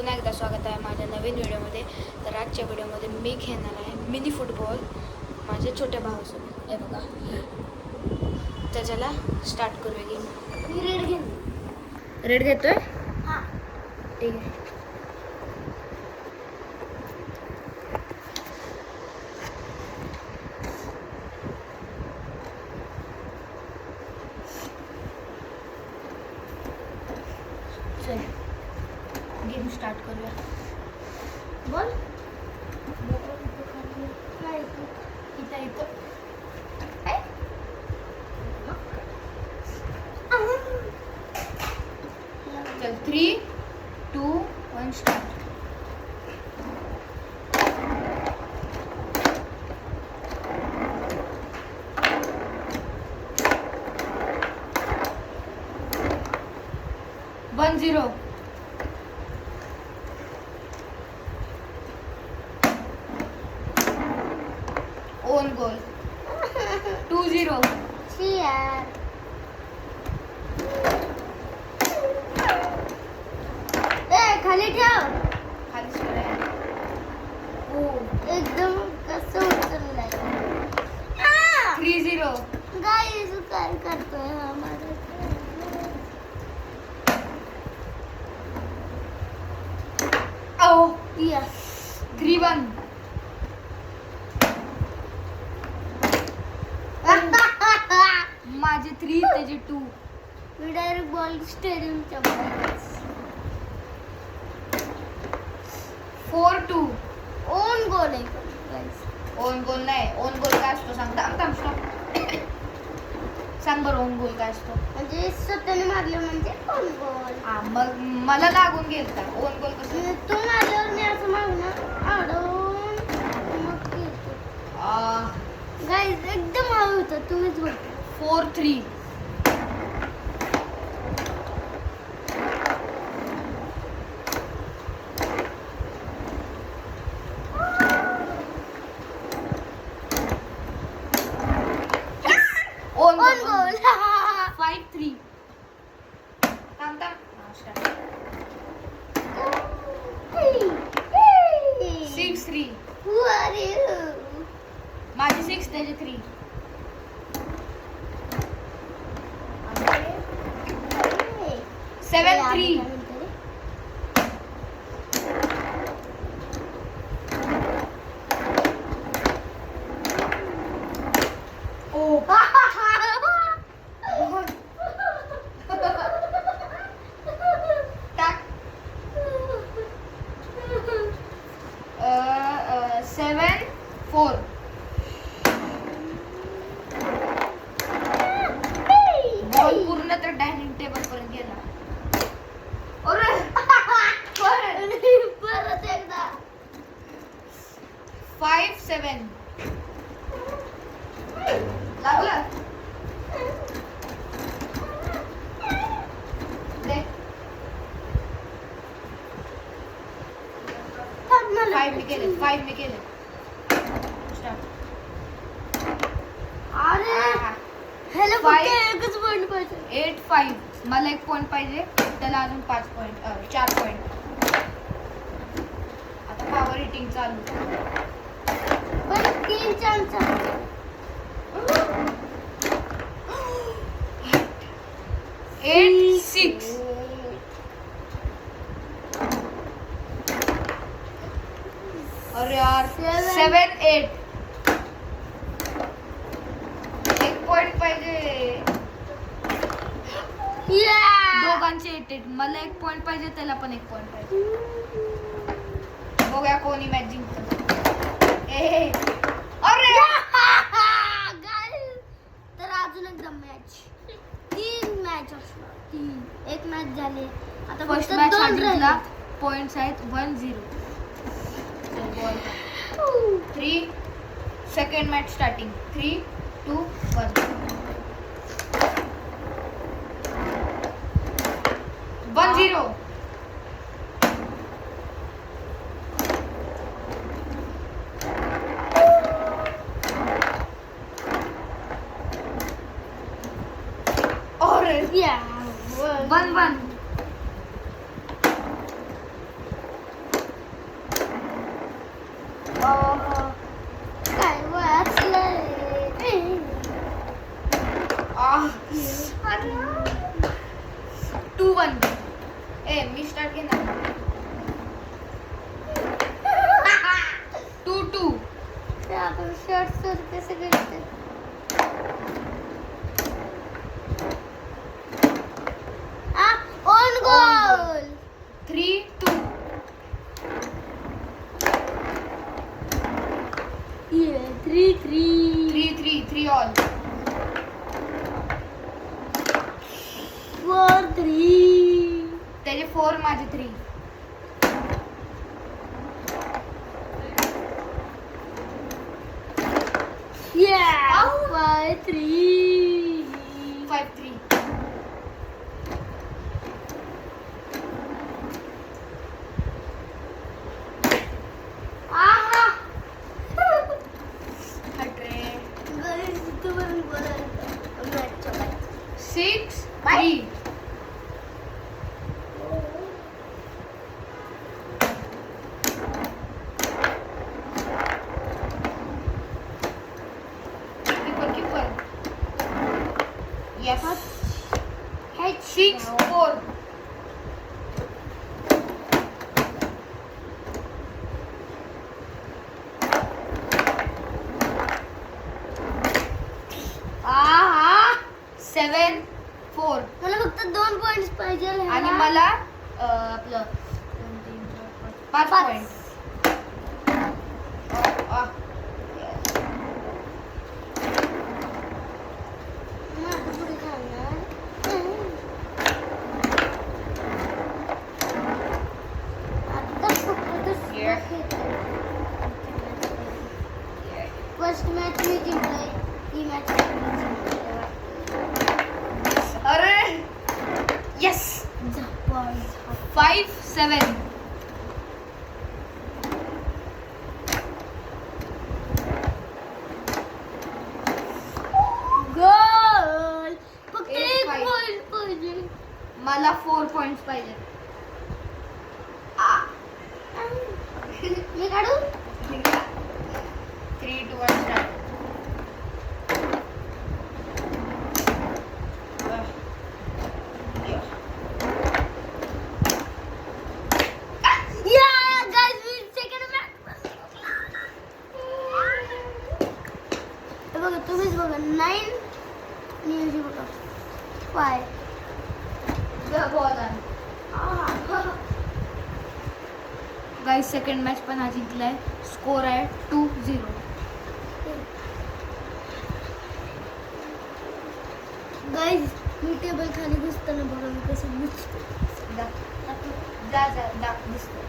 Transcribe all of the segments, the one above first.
पुन्हा एकदा स्वागत आहे माझ्या नवीन व्हिडिओमध्ये. तर आजच्या व्हिडिओमध्ये मी घेणार आहे मिनी फुटबॉल माझ्या छोट्या भावासोबत. हे बघा, तर चला स्टार्ट करूया गेम. मी रेड घेईन. रेड घेतोय? हां, ठीक आहे. चल गेम स्टार्ट करूया. बोल. काय इथं इथं चल 3, 2, 1 स्टार्ट. वन 0. Own goal. 2-0. छी यार. खाली ठेव. खाली सोडाय. हो, एकदम कसं उचललंय. 3-0. गाईस काय करतोय हा माझा. ओ यस. 3-1. माझे 3 त्याचे 2. मी डायरेक्ट बॉल स्टेडियमच्या बाहेर. 4-2. ओन गोल आहे गाईस. ओन गोल नाही. ओन गोल काय असतो सांग. थांब स्टॉप. सांग बरं ओन गोल काय असतो. म्हणजे स्वतःने मारलं म्हणजे ओन गोल. हा मग मला लागून गेलता. ओन गोल कसं? तू मारल्यावर मी असं मागणं आडवून मग केलं. गाईस एकदम हवं होतं. तुम्हीच बोलता. 4-3. Own own goal. गोल. 5-3. थांब. 6-3. Who are you? माझे 6 त्याचे 3. 7-3. ओ टाक. 7-4. बॉल पूर्ण तर डायनिंग टेबल पर्यंत गेला. परत एकदा. 5-7. लागलं. दे. 5 मी केले. Start. अरे ह्याला फक्त एकच पॉइंट पाहिजे. 8-5. मला 1 पॉइंट पाहिजे. त्याला अजून 4 पॉइंट. आता पॉवर हिटिंग चालू. पण 3 चान्स. 8-6. अरे यार 7-8. 1 पॉइंट पाहिजे. दोघांचे 8-8. मला 1 पॉइंट पाहिजे. त्याला पण 1 पॉइंट पाहिजे. बघूया कोणी मॅच जिंकत. अरे तर अजून एकदा मॅच. 3 मॅच असणार. 3 एक मॅच झाली. आता फर्स्ट फक्त मॅच 2 जिंकला. राहिले. पॉइंट्स आहेत 1-0. 3. Second match starting. 3, 2, 1. 1-0. Yeah. 1-1. काय वाचलंय 2-1. मी स्टार्ट घेणार. 2-2. आपण शॉर्ट सर कसं करतो ऑन गोल 3-2. 3-3 3 all. 4-3 त्याचे 4 माझे 3. Yeah 5-3 5-3. आहा हटरे. गाइस तुम्हाला बोलायचं मॅचच्या 6-3. Keeper. Yes. 6-4. आहा 7-4. मला फक्त 2 पॉइंट्स पाहिजे आणि मला आपलं 5 पॉइंट. पुढे खाणार आता फर्स्ट मॅच मी जिंकलोय ही मॅच अरे येस. 5-7. गोल फक्त 8-5. 1 पॉइंट पाहिजे मला 4 पॉइंट्स पाहिजे. मी काढू 3-2 start. Yeah, guys, we second match. हे बघा तुम्हीच बघा 9 न्यूज बघा 5 गाईज सेकंड मॅच पण हा जिंकलाय. स्कोर आहे 2-0. गाइस मी टेबल खाली बसताना बघा मी कसं मुचतो जा दिसतो.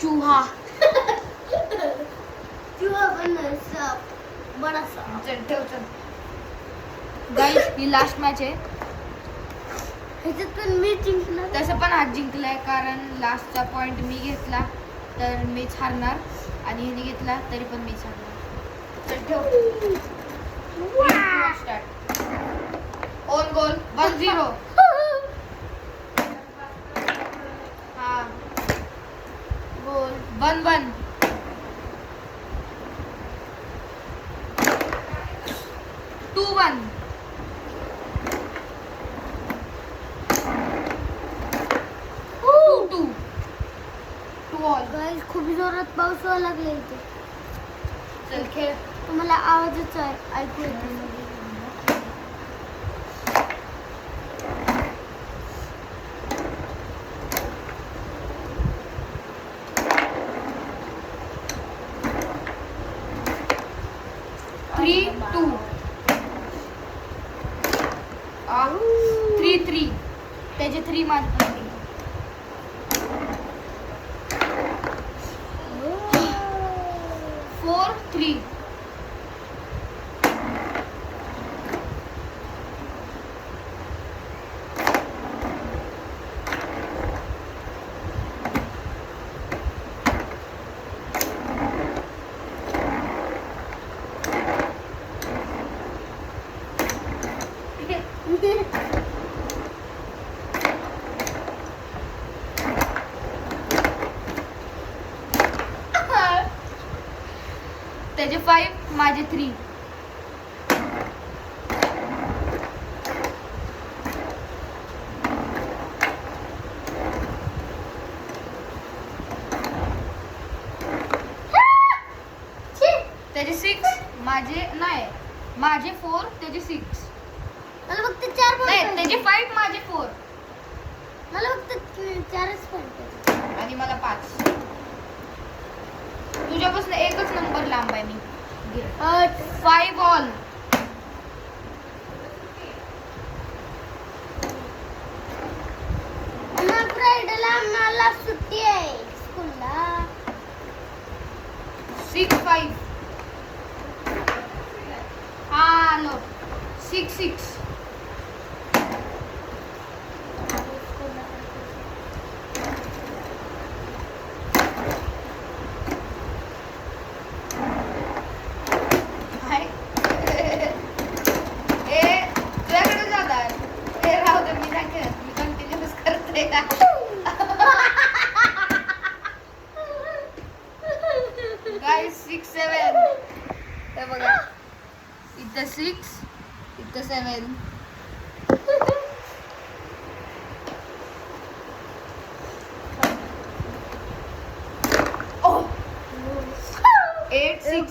चूहा. किंवा पण साप बडा साप चल ठेव चल. गाईज ही लास्ट मॅच आहे. ह्याच्यात पण मी जिंकणार तसं पण आज जिंकलाय कारण लास्टचा पॉइंट मी घेतला तर मीच हारणार आणि हिने घेतला तरी पण मीच हारणार. चल ठेव. स्टार्ट. On goal 1-0. हा गोल 1-1. 2-1. 2-2. 2 all. गाइस खूप जोरात पाऊस व्हायला लागला इथे चल खेळ. तुम्हाला आवाजच ऐकू येतो 3-2. 3-3. त्याचे 3 माझे पण 3. 4-3. त्याचे 5 माझे 3. त्याचे 6 माझे नाही, माझे 4 त्याचे 6. मला फक्त 4 नाही पॉईंट त्याचे 5 माझे 4 मला फक्त 4च पॉईंट आणि मला 5. तुझ्यापासून एकच नंबर लांब आहे मी. 5 ऑल. फ्रायडेला आम्हाला सुट्टी आहे स्कूलला. 6 5. हा लो 6 6. हाय. ए तुझ्याकडे जाणार. ए राहू दे, मी नाही खेळत, मी कंटिन्यूस करते. गाईस 6 7. हे बघा, इथं 6 इथं 7. ओ 8 6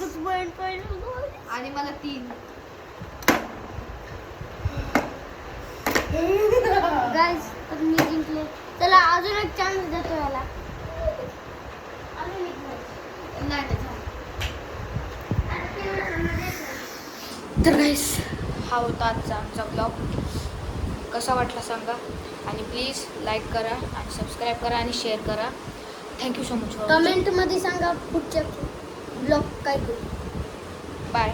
आणि मला 3. गाइस तर मी जिंकले. चला अजून एक चान्स देतो याला. अजून एक match. नाही ते झालं. तर गाईस हा होता आजचा आमचा ब्लॉग. कसा वाटला सांगा आणि प्लीज लाईक करा आणि सबस्क्राईब करा आणि शेअर करा. Thank you so much. कमेंट मध्ये सांगा पुढच्या ब्लॉग काय करू. बाय.